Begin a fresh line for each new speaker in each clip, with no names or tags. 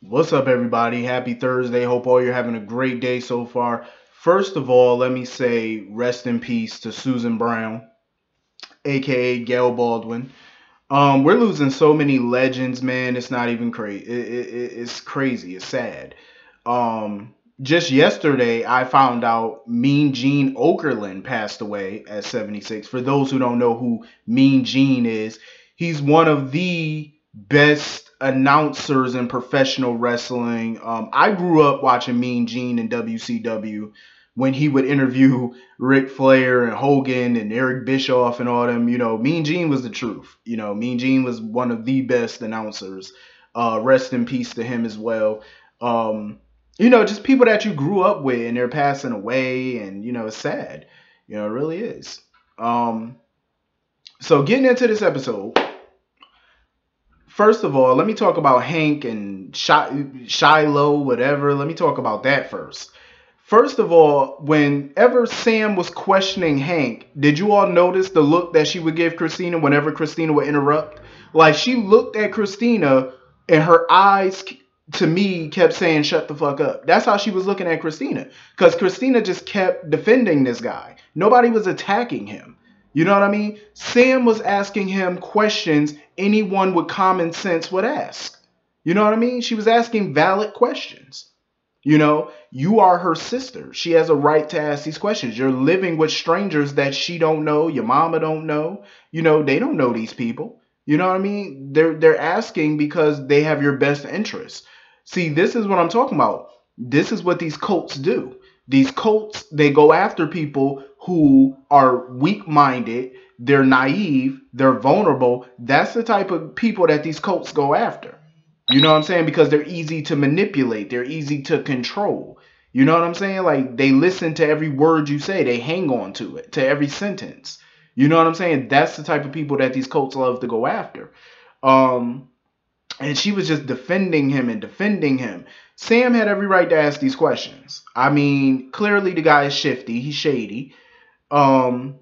What's up, everybody? Happy Thursday. Hope all you're having a great day so far. First of all, let me say rest in peace to Susan Brown, aka Gail Baldwin. We're losing so many legends, man. It's not even crazy. It's crazy. It's sad. Just yesterday, I found out Mean Gene Okerlund passed away at 76. For those who don't know who Mean Gene is, he's one of the best announcers in professional wrestling. I grew up watching Mean Gene in WCW when he would interview Ric Flair and Hogan and Eric Bischoff and all them. Mean Gene was the truth. Mean Gene was one of the best announcers. Rest in peace to him as well. Just people that you grew up with and they're passing away, and it's sad. It really is. Um, so getting into this episode, first of all, let me talk about Hank and Shiloh, whatever. Let me talk about that first. First of all, whenever Sam was questioning Hank, did you all notice the look that she would give Christina whenever Christina would interrupt? Like, she looked at Christina and her eyes, to me, kept saying, shut the fuck up. That's how she was looking at Christina. Because Christina just kept defending this guy. Nobody was attacking him. You know what I mean? Sam was asking him questions anyone with common sense would ask. You know what I mean? She was asking valid questions. You are her sister. She has a right to ask these questions. You're living with strangers that she don't know, your mama don't know. They don't know these people. You know what I mean? They're asking because they have your best interest. See, this is what I'm talking about. This is what these cults do. These cults, they go after people who are weak-minded, they're naive, they're vulnerable. That's the type of people that these cults go after. You know what I'm saying? Because they're easy to manipulate. They're easy to control. You know what I'm saying? Like, they listen to every word you say. They hang on to it, to every sentence. You know what I'm saying? That's the type of people that these cults love to go after. Um, and she was just defending him and defending him. Sam had every right to ask these questions. I mean, clearly the guy is shifty. He's shady. Um,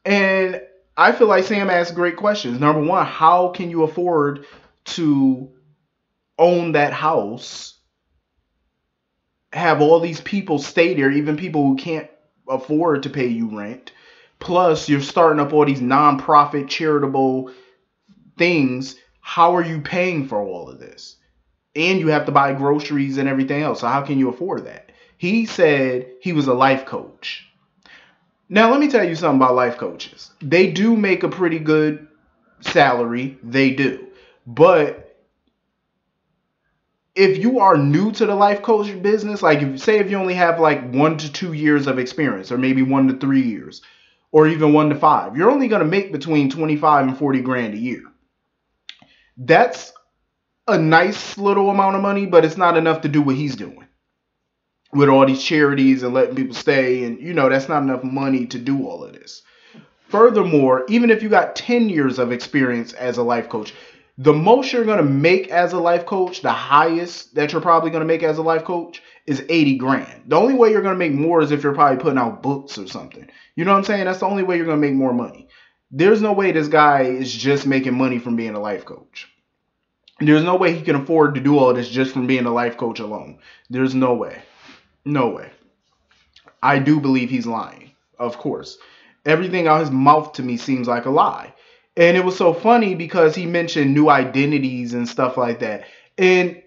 and I feel like Sam asked great questions. Number one, how can you afford to own that house, have all these people stay there, even people who can't afford to pay you rent? Plus, you're starting up all these nonprofit charitable things. How are you paying for all of this? And you have to buy groceries and everything else. So how can you afford that? He said he was a life coach. Now, let me tell you something about life coaches. They do make a pretty good salary. They do. But if you are new to the life coach business, like if you only have like 1 to 2 years of experience, or maybe 1 to 3 years, or even 1 to 5, you're only going to make between 25 and 40 grand a year. That's a nice little amount of money, but it's not enough to do what he's doing with all these charities and letting people stay. And, that's not enough money to do all of this. Furthermore, even if you got 10 years of experience as a life coach, the most you're going to make as a life coach, the highest that you're probably going to make as a life coach is 80 grand. The only way you're going to make more is if you're probably putting out books or something. You know what I'm saying? That's the only way you're going to make more money. There's no way this guy is just making money from being a life coach. There's no way he can afford to do all this just from being a life coach alone. There's no way. No way. I do believe he's lying, of course. Everything out his mouth to me seems like a lie. And it was so funny because he mentioned new identities and stuff like that. And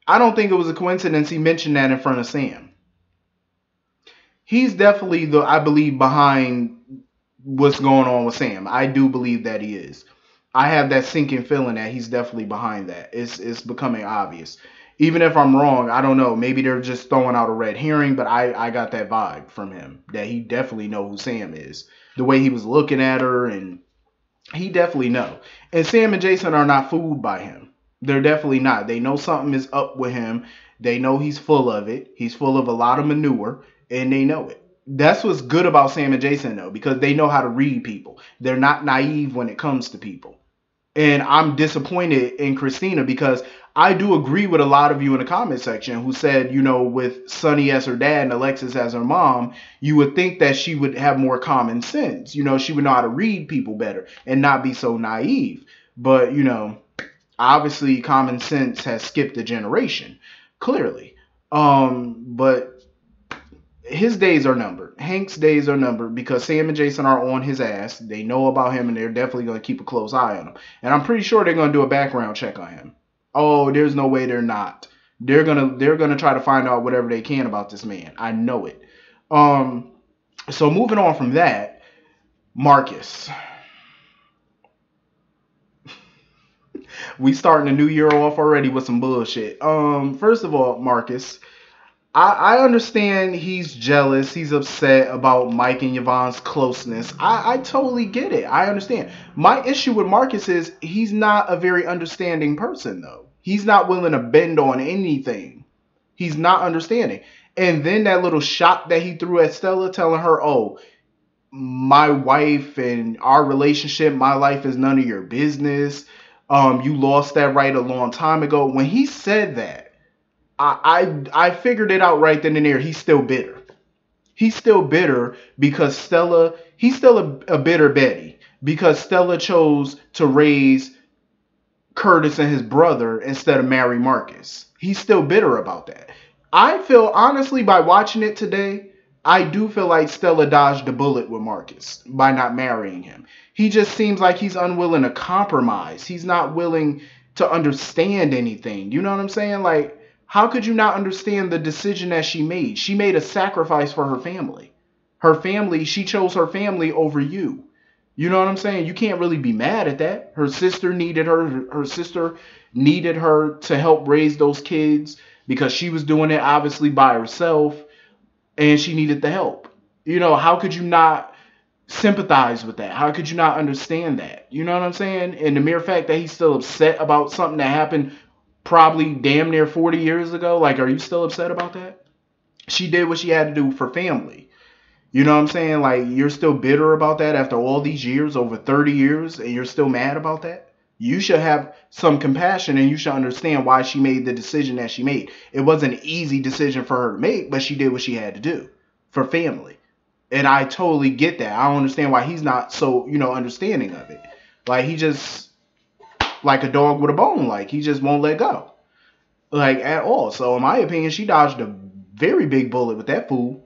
I don't think it was a coincidence he mentioned that in front of Sam. He's definitely I believe, behind what's going on with Sam. I do believe that he is. I have that sinking feeling that he's definitely behind that. It's becoming obvious. Even if I'm wrong, I don't know. Maybe they're just throwing out a red herring, but I got that vibe from him that he definitely know who Sam is. The way he was looking at her, and he definitely know. And Sam and Jason are not fooled by him. They're definitely not. They know something is up with him. They know he's full of it. He's full of a lot of manure, and they know it. That's what's good about Sam and Jason, though, because they know how to read people. They're not naive when it comes to people. And I'm disappointed in Christina because I do agree with a lot of you in the comment section who said, with Sunny as her dad and Alexis as her mom, you would think that she would have more common sense. She would know how to read people better and not be so naive. But, Obviously, common sense has skipped a generation, clearly. But his days are numbered. Hank's days are numbered because Sam and Jason are on his ass. They know about him and they're definitely going to keep a close eye on him. And I'm pretty sure they're going to do a background check on him. Oh, there's no way they're not. They're gonna try to find out whatever they can about this man. I know it. Um, so moving on from that, Marcus. We starting the new year off already with some bullshit. First of all, Marcus, I understand he's jealous. He's upset about Mike and Yvonne's closeness. I totally get it. I understand. My issue with Marcus is he's not a very understanding person, though. He's not willing to bend on anything. He's not understanding. And then that little shot that he threw at Stella, telling her, oh, my wife and our relationship, my life is none of your business. You lost that right a long time ago. When he said that, I figured it out right then and there. He's still bitter. He's still bitter because Stella. He's still a bitter Betty because Stella chose to raise Curtis and his brother instead of marry Marcus. He's still bitter about that. I feel honestly by watching it today, I do feel like Stella dodged a bullet with Marcus by not marrying him. He just seems like he's unwilling to compromise. He's not willing to understand anything. You know what I'm saying? Like, how could you not understand the decision that she made? She made a sacrifice for her family. Her family, she chose her family over you. You know what I'm saying? You can't really be mad at that. Her sister needed her. Her sister needed her to help raise those kids because she was doing it obviously by herself and she needed the help. You know, how could you not sympathize with that? How could you not understand that? You know what I'm saying? And the mere fact that he's still upset about something that happened probably damn near 40 years ago, like, are you still upset about that? She did what she had to do for family. You know what I'm saying? Like, you're still bitter about that after all these years, over 30 years, and you're still mad about that? You should have some compassion and you should understand why she made the decision that she made. It wasn't an easy decision for her to make, but she did what she had to do for family. And I totally get that. I don't understand why he's not so, understanding of it. Like, he just, like a dog with a bone, like, he just won't let go. Like, at all. So, in my opinion, she dodged a very big bullet with that fool.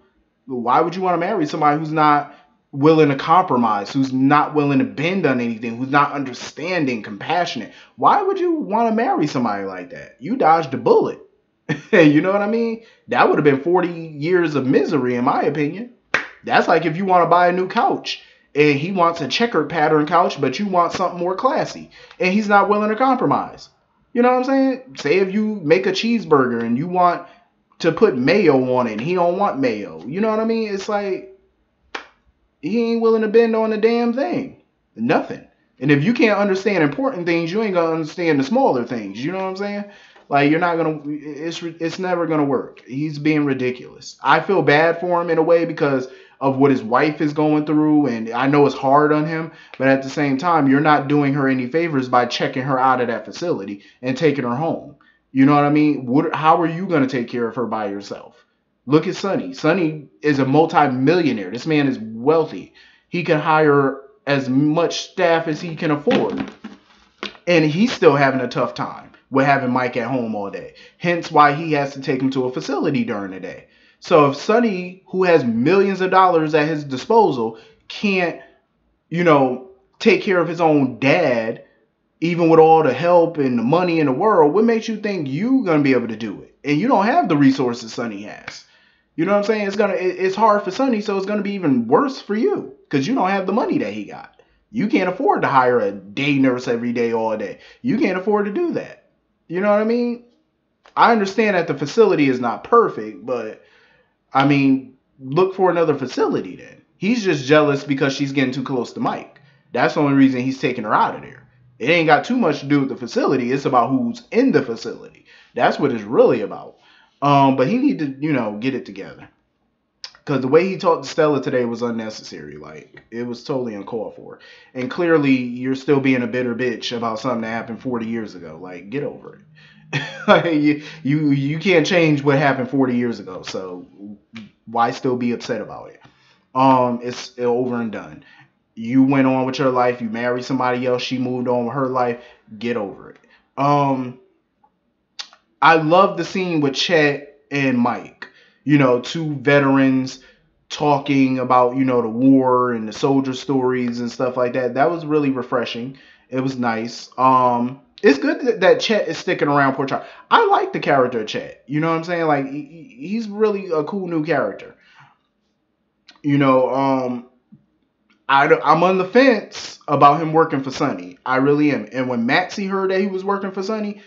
Why would you want to marry somebody who's not willing to compromise, who's not willing to bend on anything, who's not understanding, compassionate? Why would you want to marry somebody like that? You dodged a bullet. You know what I mean? That would have been 40 years of misery, in my opinion. That's like if you want to buy a new couch and he wants a checkered pattern couch, but you want something more classy and he's not willing to compromise. You know what I'm saying? Say if you make a cheeseburger and you want to put mayo on it and he don't want mayo. You know what I mean? It's like he ain't willing to bend on the damn thing. Nothing. And if you can't understand important things, you ain't gonna understand the smaller things. You know what I'm saying? Like, you're not gonna. It's never gonna work. He's being ridiculous. I feel bad for him in a way because of what his wife is going through, and I know it's hard on him. But at the same time, you're not doing her any favors by checking her out of that facility and taking her home. You know what I mean? How are you gonna take care of her by yourself? Look at Sonny. Sonny is a multi-millionaire. This man is wealthy. He can hire as much staff as he can afford. And he's still having a tough time with having Mike at home all day. Hence why he has to take him to a facility during the day. So if Sonny, who has millions of dollars at his disposal, can't, take care of his own dad, even with all the help and the money in the world, what makes you think you're going to be able to do it? And you don't have the resources Sonny has. You know what I'm saying? It's hard for Sonny, so it's gonna be even worse for you because you don't have the money that he got. You can't afford to hire a day nurse every day, all day. You can't afford to do that. You know what I mean? I understand that the facility is not perfect, but I mean, look for another facility then. He's just jealous because she's getting too close to Mike. That's the only reason he's taking her out of there. It ain't got too much to do with the facility. It's about who's in the facility. That's what it's really about. But he need to, get it together. Because the way he talked to Stella today was unnecessary. Like, it was totally uncalled for. And clearly, you're still being a bitter bitch about something that happened 40 years ago. Like, get over it. Like, you can't change what happened 40 years ago. So, why still be upset about it? It's over and done. You went on with your life. You married somebody else. She moved on with her life. Get over it. Um, I love the scene with Chet and Mike. You know, two veterans talking about, you know, the war and the soldier stories and stuff like that. That was really refreshing. It was nice. It's good that Chet is sticking around Port Charles. I like the character of Chet. You know what I'm saying? Like he's really a cool new character. You know, I'm on the fence about him working for Sonny. I really am. And when Maxie heard that he was working for Sonny,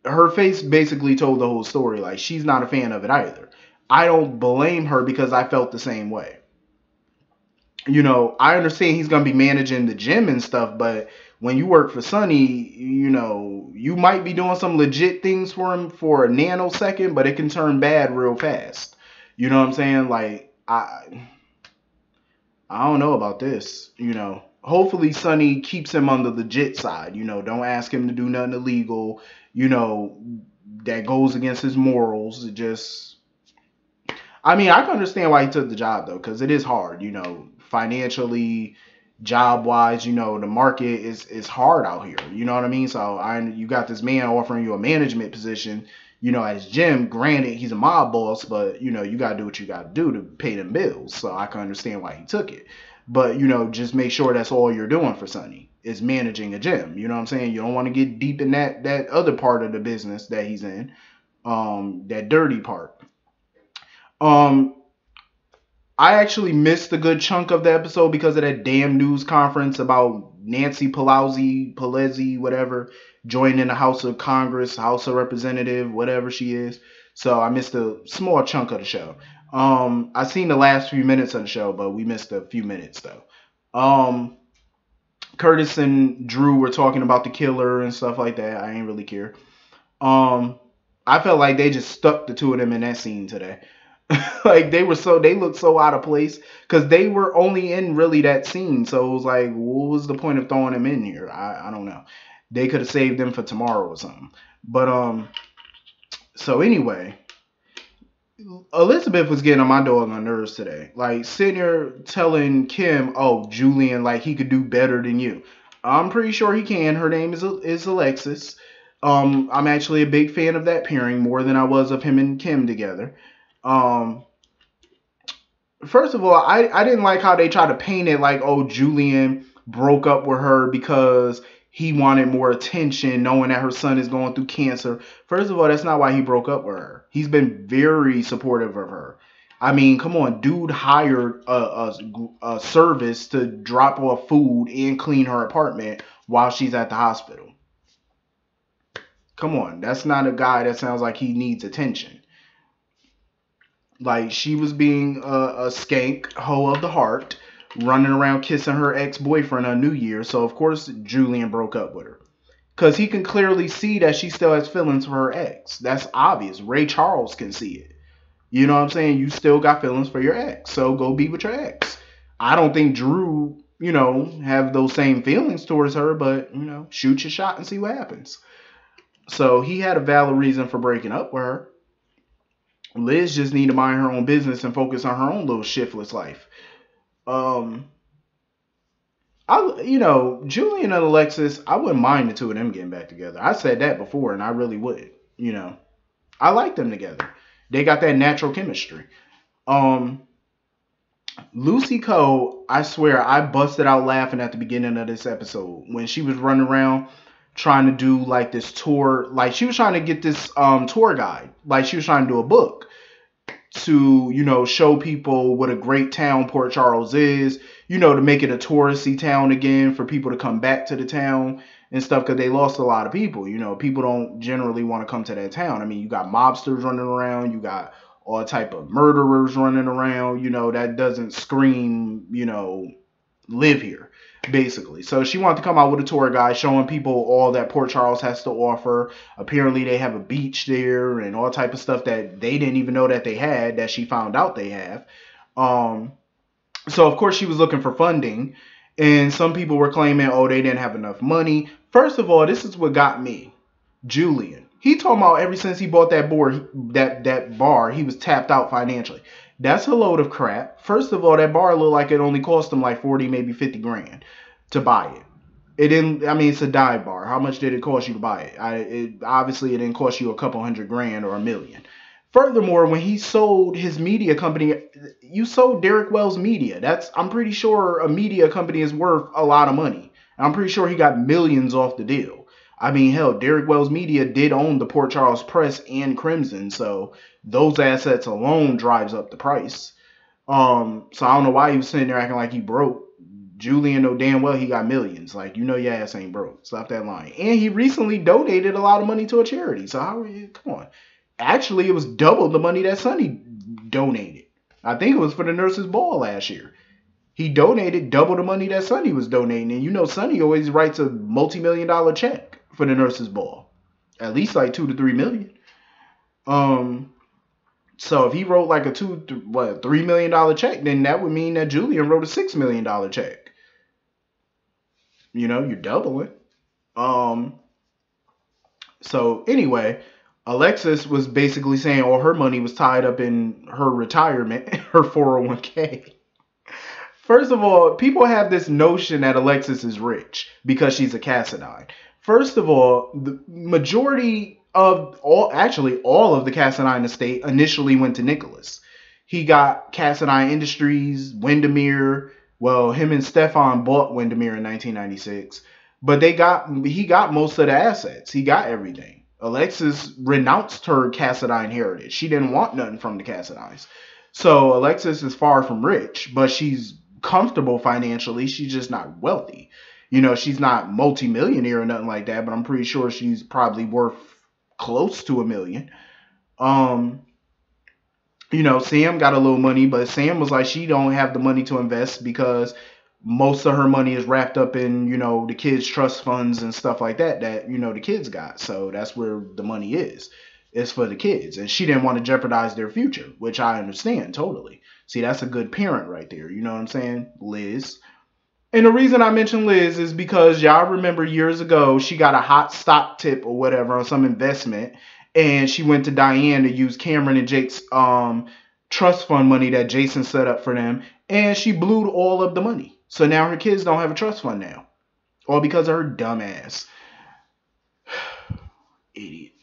her face basically told the whole story. Like she's not a fan of it either. I don't blame her because I felt the same way. You know, I understand he's gonna be managing the gym and stuff, but when you work for Sonny, you know, you might be doing some legit things for him for a nanosecond, but it can turn bad real fast. You know what I'm saying? Like I don't know about this. You know, hopefully Sonny keeps him on the legit side. You know, don't ask him to do nothing illegal. You know, that goes against his morals. It just, I mean, I can understand why he took the job though, because it is hard. You know, financially, job wise. You know, the market is hard out here. You know what I mean? So you got this man offering you a management position. You know, at his gym. Granted, he's a mob boss, but you know, you gotta do what you gotta do to pay them bills. So I can understand why he took it. But you know, just make sure that's all you're doing for Sonny is managing a gym. You know what I'm saying? You don't want to get deep in that other part of the business that he's in, that dirty part. Um, I actually missed a good chunk of the episode because of that damn news conference about Nancy Pelosi, whatever, joining the House of Congress, House of Representative, whatever she is. So I missed a small chunk of the show. I seen the last few minutes of the show, but we missed a few minutes though. Um, Curtis and Drew were talking about the killer and stuff like that. I ain't really care. Um, I felt like they just stuck the two of them in that scene today. Like they looked so out of place because they were only in really that scene. So it was like, what was the point of throwing them in here? I don't know. They could have saved them for tomorrow or something. But so anyway, Elizabeth was getting on my dog on nerves today. Like sitting here telling Kim, "Oh, Julian, like he could do better than you." I'm pretty sure he can. Her name is Alexis. I'm actually a big fan of that pairing more than I was of him and Kim together. Um, First of all, I didn't like how they tried to paint it like, oh, Julian broke up with her because he wanted more attention, knowing that her son is going through cancer. First of all, that's not why he broke up with her. He's been very supportive of her. I mean, come on, dude hired a service to drop off food and clean her apartment while she's at the hospital. Come on, that's not a guy that sounds like he needs attention. Like she was being a skank, hoe of the heart, running around kissing her ex boyfriend on New Year. So of course Julian broke up with her because he can clearly see that she still has feelings for her ex. That's obvious. Ray Charles can see it. You know what I'm saying? You still got feelings for your ex, so go be with your ex. I don't think Drew, you know, have those same feelings towards her, but you know, shoot your shot and see what happens. So he had a valid reason for breaking up with her. Liz just need to mind her own business and focus on her own little shiftless life. Um, Julian and Alexis, I wouldn't mind the two of them getting back together. I said that before, and I really would. You know, I like them together. They got that natural chemistry. Um, Lucy Coe, I swear, I busted out laughing at the beginning of this episode when she was running around trying to do like this tour. Like she was trying to get this tour guide. Like she was trying to do a book to, you know, show people what a great town Port Charles is, you know, to make it a touristy town again for people to come back to the town and stuff because they lost a lot of people. You know, people don't generally want to come to that town. I mean, you got mobsters running around, you got all type of murderers running around, you know, that doesn't scream, you know, live here basically. So she wanted to come out with a tour guide showing people all that Port Charles has to offer. Apparently they have a beach there and all type of stuff that they didn't even know that they had that she found out they have. Um, so of course she was looking for funding and some people were claiming, oh, they didn't have enough money. First of all, this is what got me. Julian. He talking about ever since he bought that bar, he was tapped out financially. That's a load of crap. First of all, that bar looked like it only cost him like 40, maybe 50 grand to buy it. It didn't. I mean, it's a dive bar. How much did it cost you to buy it? Obviously it didn't cost you a couple hundred grand or a million. Furthermore, when he sold his media company, you sold Derek Wells Media. I'm pretty sure a media company is worth a lot of money. I'm pretty sure he got millions off the deal. I mean, hell, Derek Wells Media did own the Port Charles Press and Crimson, so those assets alone drives up the price. So I don't know why he was sitting there acting like he broke. Julian know damn well he got millions. Like, you know your ass ain't broke. Stop that line. And he recently donated a lot of money to a charity. So how are you? Come on. Actually, it was double the money that Sonny donated. I think it was for the Nurses Ball last year. He donated double the money that Sonny was donating. And you know Sonny always writes a multi-million-dollar check for the Nurses Ball. At least like 2 to 3 million. So if he wrote like a $3 million check, then that would mean that Julian wrote a $6 million check. You know, you're doubling. So anyway, Alexis was basically saying all her money was tied up in her retirement, her 401k. First of all, people have this notion that Alexis is rich because she's a Cassadine. First of all, the majority of all of the Cassadine estate initially went to Nicholas. He got Cassadine Industries, Windermere. Well, him and Stefan bought Windermere in 1996, but he got most of the assets. He got everything. Alexis renounced her Cassadine heritage. She didn't want nothing from the Cassadines. So Alexis is far from rich, but she's comfortable financially. She's just not wealthy. You know, she's not multi-millionaire or nothing like that, but I'm pretty sure she's probably worth close to $1 million. You know, Sam got a little money, but Sam was like, she don't have the money to invest because most of her money is wrapped up in, you know, the kids' trust funds and stuff like that, you know, the kids got. So that's where the money is. It's for the kids. And she didn't want to jeopardize their future, which I understand totally. See, that's a good parent right there. You know what I'm saying? Liz. And the reason I mentioned Liz is because y'all remember years ago, she got a hot stock tip or whatever on some investment. And she went to Diane to use Cameron and Jake's trust fund money that Jason set up for them. And she blew all of the money. So now her kids don't have a trust fund now. All because of her dumb ass. Idiot.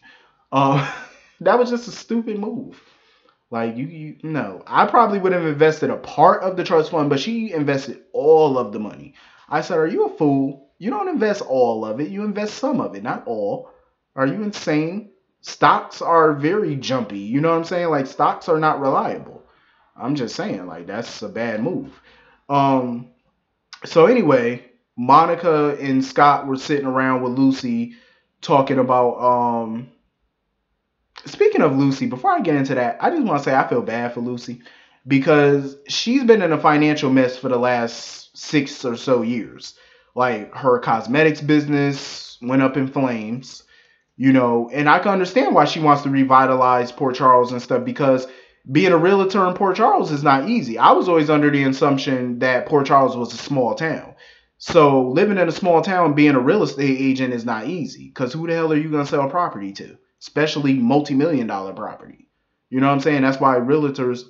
That was just a stupid move. Like, you know, I probably would have invested a part of the trust fund, but she invested all of the money. I said, are you a fool? You don't invest all of it. You invest some of it, not all. Are you insane? Stocks are very jumpy. You know what I'm saying? Like, stocks are not reliable. I'm just saying, like, that's a bad move. So anyway, Monica and Scott were sitting around with Lucy talking about, speaking of Lucy, before I get into that, I just want to say I feel bad for Lucy because she's been in a financial mess for the last 6 or so years. Like, her cosmetics business went up in flames, you know, and I can understand why she wants to revitalize Port Charles and stuff because being a realtor in Port Charles is not easy. I was always under the assumption that Port Charles was a small town. So living in a small town, being a real estate agent is not easy because who the hell are you going to sell property to? Especially multi-million-dollar property. You know what I'm saying? That's why realtors,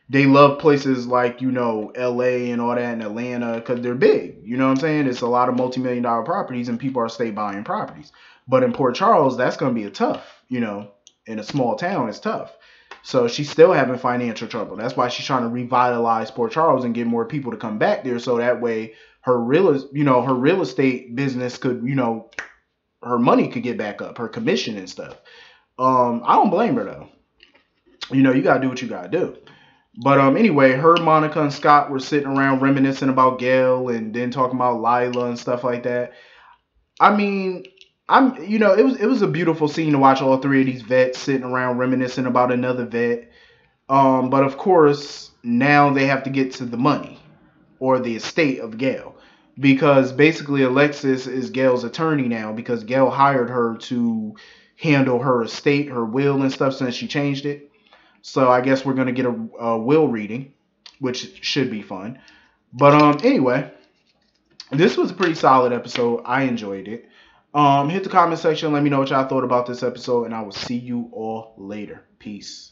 they love places like, you know, LA and all that and Atlanta because they're big. You know what I'm saying? It's a lot of multi-million-dollar properties and people are stay buying properties. But in Port Charles, that's going to be a tough, you know, in a small town, it's tough. So she's still having financial trouble. That's why she's trying to revitalize Port Charles and get more people to come back there. So that way her real estate business could, you know, her money could get back up, her commission and stuff. I don't blame her though. You know, you gotta do what you gotta do. But anyway, her, Monica, and Scott were sitting around reminiscing about Gail and then talking about Lila and stuff like that. I mean, it was a beautiful scene to watch all three of these vets sitting around reminiscing about another vet. But of course, now they have to get to the money or the estate of Gail. Because basically Alexis is Gail's attorney now because Gail hired her to handle her estate, her will and stuff since she changed it. So I guess we're going to get a will reading, which should be fun. But anyway, this was a pretty solid episode. I enjoyed it. Hit the comment section. Let me know what y'all thought about this episode, and I will see you all later. Peace.